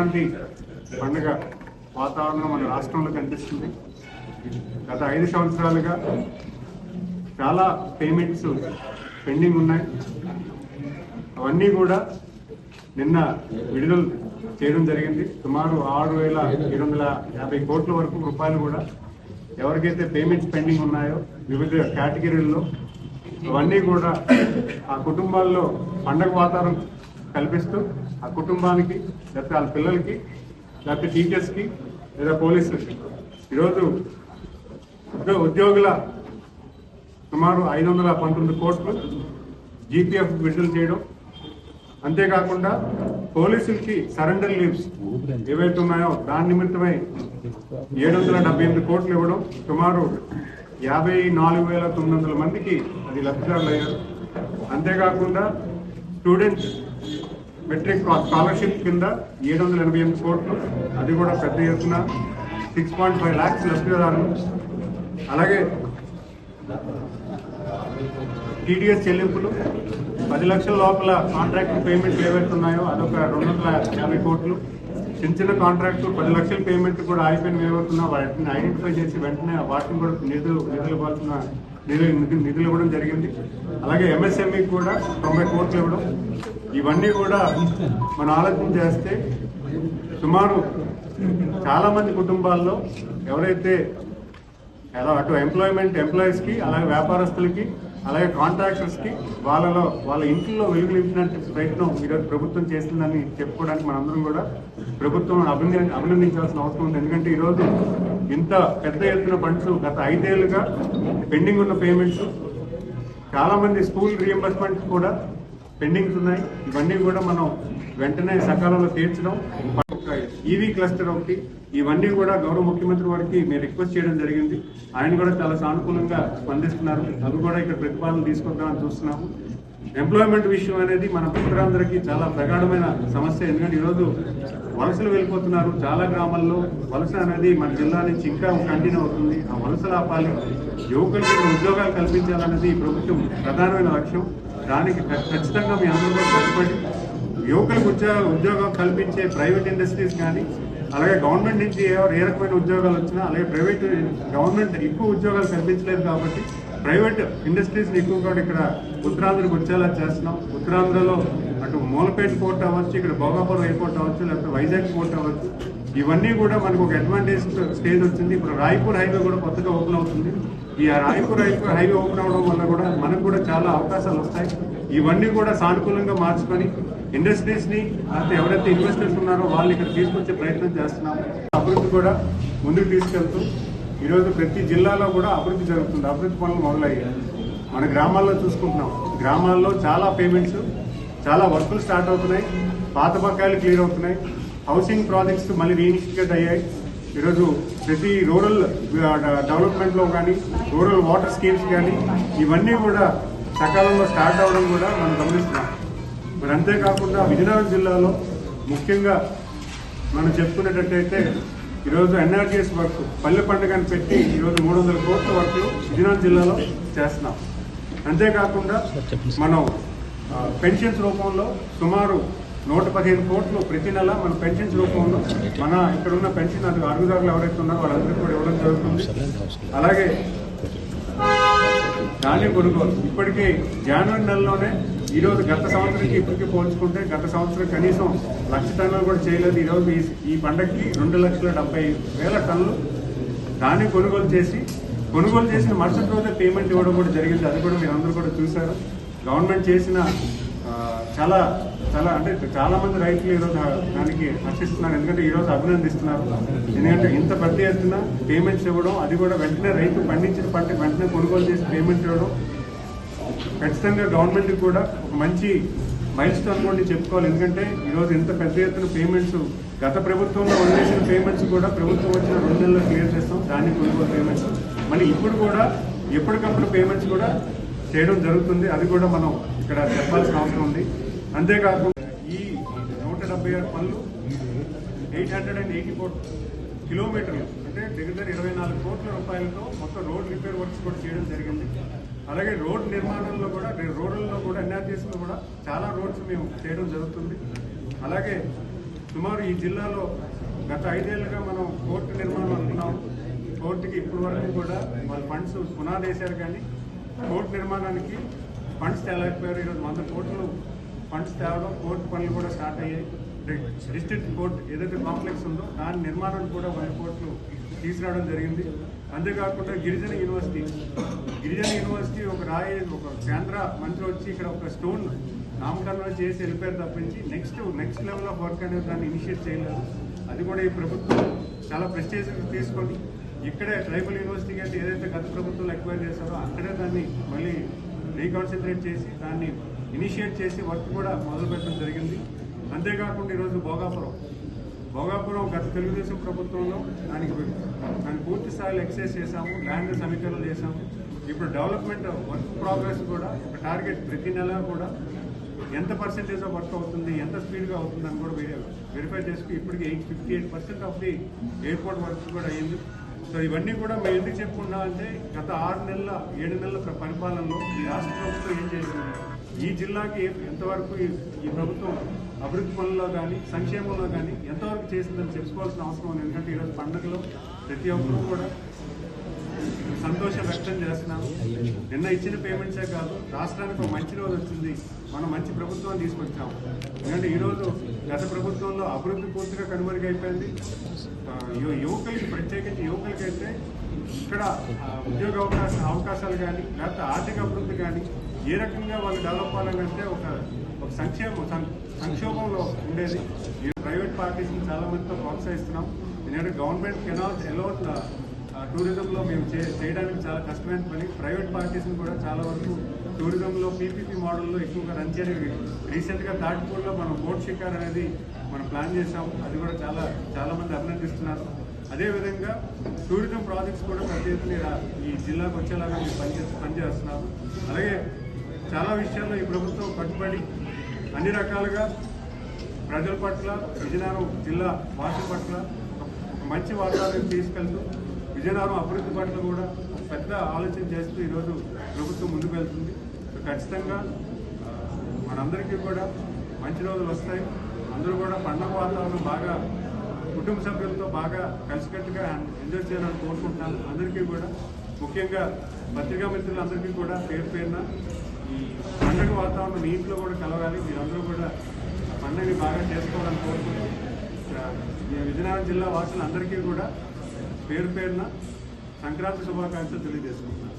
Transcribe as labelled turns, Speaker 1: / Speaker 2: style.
Speaker 1: సంక్రాంతి పండుగ వాతావరణం మన రాష్ట్రంలో కనిపిస్తుంది. గత 5 సంవత్సరాలుగా చాలా పేమెంట్స్ పెండింగ్ ఉన్నాయి. అవన్నీ కూడా నిన్న విడుదల చేయడం జరిగింది. సుమారు 6,750 కోట్ల వరకు రూపాయలు కూడా ఎవరికైతే పేమెంట్స్ పెండింగ్ ఉన్నాయో వివిధ కేటగిరీల్లో అవన్నీ కూడా ఆ కుటుంబాల్లో పండగ వాతావరణం కల్పిస్తూ ఆ కుటుంబానికి లేకపోతే వాళ్ళ పిల్లలకి లేకపోతే టీచర్స్కి లేదా పోలీసులకి ఈరోజు ఉద్యోగుల సుమారు 519 కోట్లు జీపీఎఫ్ విడుదల చేయడం, అంతేకాకుండా పోలీసులకి సరెండర్ లీవ్స్ ఏవైతే ఉన్నాయో దాని నిమిత్తమై 778 కోట్లు ఇవ్వడం, సుమారు 54,900 మందికి అది లబ్ధిదారులు అయ్యారు. అంతేకాకుండా స్టూడెంట్స్ మెట్రిక్ స్కాలర్షిప్ కింద 788 కోట్లు, అది కూడా పెద్ద ఎత్తున 6.5 lakhs లబ్ధిదారులు. అలాగే టీడీఎస్ చెల్లింపులు 10 లక్షల లోపల కాంట్రాక్ట్ పేమెంట్లు ఏవైతే ఉన్నాయో అదొక 250 కోట్లు. చిన్న కాంట్రాక్టు 10 లక్షల పేమెంట్ కూడా ఆగిపోయిన ఏవైతున్నా వాటిని ఐడెంటిఫై చేసి వెంటనే వాటిని కూడా నిధులు ఇవ్వాల్సిన నిధులు ఇవ్వడం జరిగింది. అలాగే ఎంఎస్ఎంఈకి కూడా 90 కోట్లు ఇవ్వడం. ఇవన్నీ కూడా మనం ఆలోచన చేస్తే సుమారు చాలా మంది కుటుంబాల్లో ఎవరైతే అటు ఎంప్లాయీస్కి అలాగే వ్యాపారస్తులకి అలాగే కాంట్రాక్టర్స్కి వాళ్ళ ఇంట్లో వెలుగులు నింపినట్టు ప్రయత్నం ఈరోజు ప్రభుత్వం చేస్తుందని చెప్పుకోవడానికి మనందరం కూడా ప్రభుత్వం అభినందించాల్సిన అవసరం ఉంది. ఎందుకంటే ఈరోజు ఇంత పెద్ద ఎత్తున ఫండ్స్ గత 5 ఏళ్లుగా పెండింగ్ ఉన్న పేమెంట్స్, చాలామంది స్కూల్ రీఎంబర్స్మెంట్స్ కూడా పెండింగ్స్ ఉన్నాయి. ఇవన్నీ కూడా మనం వెంటనే సకాలంలో తీర్చడం, ఈవీ క్లస్టర్ ఒకటి, ఇవన్నీ కూడా గౌరవ ముఖ్యమంత్రి వారికి మేము రిక్వెస్ట్ చేయడం జరిగింది. ఆయన కూడా చాలా సానుకూలంగా స్పందిస్తున్నారు. అవి కూడా ఇక్కడ ప్రతిపాదన తీసుకొద్దామని చూస్తున్నాము. ఎంప్లాయ్మెంట్ విషయం అనేది మన ఉత్తరాంధ్రకి చాలా ప్రగాఢమైన సమస్య. ఎందుకంటే ఈరోజు వలసలు వెళ్ళిపోతున్నారు. చాలా గ్రామాల్లో వలస అనేది మన జిల్లా నుంచి ఇంకా కంటిన్యూ అవుతుంది. ఆ వలసలు ఆపాలి, యువకులకి ఉద్యోగాలు కల్పించాలనేది ప్రభుత్వం ప్రధానమైన లక్ష్యం. దానికి ఖచ్చితంగా మీ అందరూ కూడా కష్టపడి యువకులకు ఉద్యోగం కల్పించే ప్రైవేట్ ఇండస్ట్రీస్ కానీ అలాగే గవర్నమెంట్ నుంచి ఏ రకమైన ఉద్యోగాలు వచ్చినా అలాగే గవర్నమెంట్ ఎక్కువ ఉద్యోగాలు కల్పించలేదు కాబట్టి ప్రైవేట్ ఇండస్ట్రీస్ని ఎక్కువగా ఇక్కడ ఉత్తరాంధ్రకు వచ్చేలా చేస్తున్నాం. ఉత్తరాంధ్రలో అటు మూలపేట పోర్ట్ అవ్వచ్చు, ఇక్కడ భోగాపురం ఎయిర్పోర్ట్ అవ్వచ్చు, లేకపోతే వైజాగ్ పోర్ట్ అవ్వచ్చు, ఇవన్నీ కూడా మనకు ఒక అడ్వాంటేజ్ స్టేజ్ వచ్చింది. ఇప్పుడు రాయ్పూర్ హైవే కూడా కొత్తగా ఓపెన్ అవుతుంది. ఈ రాయ్పూర్ హైవే ఓపెన్ అవడం వల్ల కూడా మనకు కూడా చాలా అవకాశాలు వస్తాయి. ఇవన్నీ కూడా సానుకూలంగా మార్చుకొని ఇండస్ట్రీస్ని లేకపోతే ఎవరైతే ఇన్వెస్టర్స్ ఉన్నారో వాళ్ళు ఇక్కడ తీసుకొచ్చే ప్రయత్నం చేస్తున్నాము. అభివృద్ధి కూడా ముందుకు తీసుకెళ్తూ ఈరోజు ప్రతి జిల్లాలో కూడా అభివృద్ధి జరుగుతుంది. అభివృద్ధి పనులు మొదలయ్యాయి. మన గ్రామాల్లో చూసుకుంటున్నాం. గ్రామాల్లో చాలా పేమెంట్స్, చాలా వర్కులు స్టార్ట్ అవుతున్నాయి. పాత బకాయిలు క్లియర్ అవుతున్నాయి. హౌసింగ్ ప్రాజెక్ట్స్ మళ్ళీ రీఇనిషియేట్ అయ్యాయి. ఈరోజు ప్రతి రూరల్ డెవలప్మెంట్లో కానీ రూరల్ వాటర్ స్కీమ్స్ కానీ ఇవన్నీ కూడా సకాలంలో స్టార్ట్ అవ్వడం కూడా మనం గమనిస్తున్నాం. మరి అంతేకాకుండా విజయనగరం జిల్లాలో ముఖ్యంగా మనం చెప్పుకునేటట్టయితే ఈరోజు ఎన్ఆర్జీఎస్ వర్క్ పల్లె పండుగని పెట్టి ఈరోజు 300 కోట్ల వర్క్లు విజయనగరం జిల్లాలో చేస్తున్నాం. అంతేకాకుండా మనం పెన్షన్స్ రూపంలో సుమారు 115 కోట్లు ప్రతి నెల మన పెన్షన్స్ రూపంలో మన ఇక్కడ ఉన్న పెన్షన్ అర్హుదారులు ఎవరైతే ఉన్నారో వాళ్ళందరికీ కూడా ఇవ్వడం జరుగుతుంది. అలాగే ధాన్యం కొనుగోలు ఇప్పటికీ జనవరి నెలలోనే ఈరోజు గత సంవత్సరంకి ఇప్పటికీ పోల్చుకుంటే గత సంవత్సరం కనీసం 1,00,000 టన్నులు కూడా చేయలేదు. ఈరోజు ఈ పండగకి 2,70,000 టన్నులు ధాన్యం కొనుగోలు చేసిన మరుసటి రోజే పేమెంట్ ఇవ్వడం కూడా జరిగింది. అది కూడా మీరు అందరూ కూడా చూశారు. గవర్నమెంట్ చేసిన చాలా మంది రైతులు ఈరోజు దానికి హర్షిస్తున్నారు. ఎందుకంటే ఈరోజు అభినందిస్తున్నారు. ఎందుకంటే ఇంత పెద్ద ఎత్తున పేమెంట్స్ ఇవ్వడం, అది కూడా వెంటనే రైతు పండించిన పంట వెంటనే కొనుగోలు చేసి పేమెంట్ ఇవ్వడం ఖచ్చితంగా గవర్నమెంట్కి కూడా ఒక మంచి మైల్ స్టోన్ కూడా చెప్పుకోవాలి. ఎందుకంటే ఈరోజు ఇంత పెద్ద ఎత్తున పేమెంట్స్ గత ప్రభుత్వంలో వదిలేసిన పేమెంట్స్ కూడా ప్రభుత్వం వచ్చిన 2 నెలల్లో క్లియర్ చేస్తాం. దాన్ని కొనుగోలు పేమెంట్స్ మళ్ళీ ఇప్పుడు కూడా ఎప్పటికప్పుడు పేమెంట్స్ కూడా చేయడం జరుగుతుంది. అది కూడా మనం ఇక్కడ చెప్పాల్సిన అవసరం ఉంది. అంతేకాకుండా ఈ 176 పనులు 884 కిలోమీటర్లు అంటే దగ్గర 24 కోట్ల రూపాయలతో మొత్తం రోడ్ రిపేర్ వర్క్స్ కూడా చేయడం జరిగింది. అలాగే రోడ్ నిర్మాణంలో కూడా రోడ్లలో కూడా ఎన్ఆర్జీఎస్లో కూడా చాలా రోడ్స్ మేము చేయడం జరుగుతుంది. అలాగే సుమారు ఈ జిల్లాలో గత 5 ఏళ్ళుగా మనం కోర్టు నిర్మాణం అనుకున్నాం. కోర్టుకి ఇప్పటి వరకు కూడా వాళ్ళు ఫండ్స్ పునాది వేశారు, కానీ కోర్టు నిర్మాణానికి ఫండ్స్ తేలేకపోయారు. ఈరోజు 100 కోట్లు ఫండ్స్ తేవడం, కోర్టు పనులు కూడా స్టార్ట్ అయ్యాయి. డిస్ట్రిక్ట్ కోర్టు ఏదైతే కాంప్లెక్స్ ఉందో దాని నిర్మాణానికి కూడా 100 కోట్లు తీసుకురావడం జరిగింది. అంతేకాకుండా గిరిజన యూనివర్సిటీ ఒక కేంద్ర మంత్రి వచ్చి ఇక్కడ ఒక స్టోన్ నామకరణం చేసి వెళ్ళిపోయారు తప్పించి నెక్స్ట్ లెవెల్ ఆఫ్ వర్క్ అనేది దాన్ని ఇనిషియేట్ చేయలేదు. అది కూడా ఈ ప్రభుత్వం చాలా ప్రెస్టేజ్ తీసుకొని ఇక్కడే ట్రైబల్ యూనివర్సిటీకి అయితే ఏదైతే గత ప్రభుత్వాలు ఎక్వైర్ చేశారో అక్కడే దాన్ని మళ్ళీ రీకాన్సన్ట్రేట్ చేసి దాన్ని ఇనిషియేట్ చేసి వర్క్ కూడా మొదలుపెట్టడం జరిగింది. అంతేకాకుండా ఈరోజు భోగాపురం గత తెలుగుదేశం ప్రభుత్వంలో దాన్ని పూర్తి స్థాయిలో ఎక్సైజ్ చేశాము, ల్యాండ్ సమీకరణలు చేశాము. ఇప్పుడు డెవలప్మెంట్ వర్క్ ప్రోగ్రెస్ కూడా ఒక టార్గెట్ ప్రతి నెల కూడా ఎంత పర్సెంటేజ్ ఆఫ్ వర్క్ అవుతుంది, ఎంత స్పీడ్గా అవుతుంది అని కూడా వెరిఫై చేసుకుని ఇప్పటికి 58% ఆఫ్ ది ఎయిర్పోర్ట్ వర్క్ కూడా అయ్యింది. సో ఇవన్నీ కూడా మేము ఎందుకు చెప్పుకున్నామంటే గత 7 నెలల పరిపాలనలో ఈ రాష్ట్ర ప్రభుత్వం ఏం చేసింది, ఈ జిల్లాకి ఎంతవరకు ఈ ప్రభుత్వం అభివృద్ధి పనుల్లో కానీ సంక్షేమంలో కానీ ఎంతవరకు చేసిందని తెలుసుకోవాల్సిన అవసరం ఉంది. ఎందుకంటే ఈరోజు పండుగలో ప్రతి ఒక్కరూ కూడా సంతోషం వ్యక్తం చేస్తున్నాము. నిన్న ఇచ్చిన పేమెంట్సే కాదు, రాష్ట్రానికి ఒక మంచి రోజు వచ్చింది, మనం మంచి ప్రభుత్వాన్ని తీసుకొచ్చాము. ఎందుకంటే ఈరోజు గత ప్రభుత్వంలో అభివృద్ధి పూర్తిగా కనుమరుగైపోయింది. యువకులకి ప్రత్యేకించి యువకులకైతే ఇక్కడ ఉద్యోగ అవకాశాలు కానీ లేకపోతే ఆర్థిక అభివృద్ధి కానీ ఏ రకంగా వాళ్ళు డెవలప్ అవ్వాలంటే ఒక సంక్షోభంలో ఉండేది. ఈ ప్రైవేట్ పార్టీస్ని చాలా మందితో ప్రోత్సహిస్తున్నాం. ఎందుకంటే గవర్నమెంట్ కెనాట్ అలౌట్ టూరిజంలో మేము చేయడానికి చాలా కష్టమైన పని. ప్రైవేట్ పార్టీస్ని కూడా చాలా వరకు టూరిజంలో పీపీపీ మోడల్లో ఎక్కువగా రన్ చేయడానికి రీసెంట్గా తాటిపూర్లో మనం బోట్ షికార్ అనేది మనం ప్లాన్ చేసాము. అది కూడా చాలా మంది అభినందిస్తున్నారు. అదేవిధంగా టూరిజం ప్రాజెక్ట్స్ కూడా పెద్ద ఎత్తున ఈ జిల్లాకు వచ్చేలాగా మేము పనిచేస్తున్నాము. అలాగే చాలా విషయాల్లో ఈ ప్రభుత్వం కట్టుబడి అన్ని రకాలుగా ప్రజల పట్ల, విజయనగరం జిల్లా వాసుల పట్ల ఒక మంచి వాతావరణం తీసుకెళ్తూ విజయనగరం అభివృద్ధి పట్ల కూడా పెద్ద ఆలోచన చేస్తూ ఈరోజు ప్రభుత్వం ముందుకు వెళ్తుంది. సో ఖచ్చితంగా మనందరికీ కూడా మంచి రోజులు వస్తాయి. అందరూ కూడా పండుగ వాతావరణం బాగా కుటుంబ సభ్యులతో బాగా కలిసికట్టుగా ఎంజాయ్ చేయాలని కోరుకుంటున్నాను. అందరికీ కూడా ముఖ్యంగా పత్రికా మిత్రులందరికీ కూడా పేరున ఈ పండుగ వాతావరణం మీ ఇంట్లో కూడా కలవాలి. మీరందరూ కూడా పండుగని బాగా చేసుకోవాలని కోరుకుంటూ విజయనగరం జిల్లా వాసులందరికీ కూడా పేరున సంక్రాంతి శుభాకాంక్షలు తెలియజేసుకుంటున్నాను.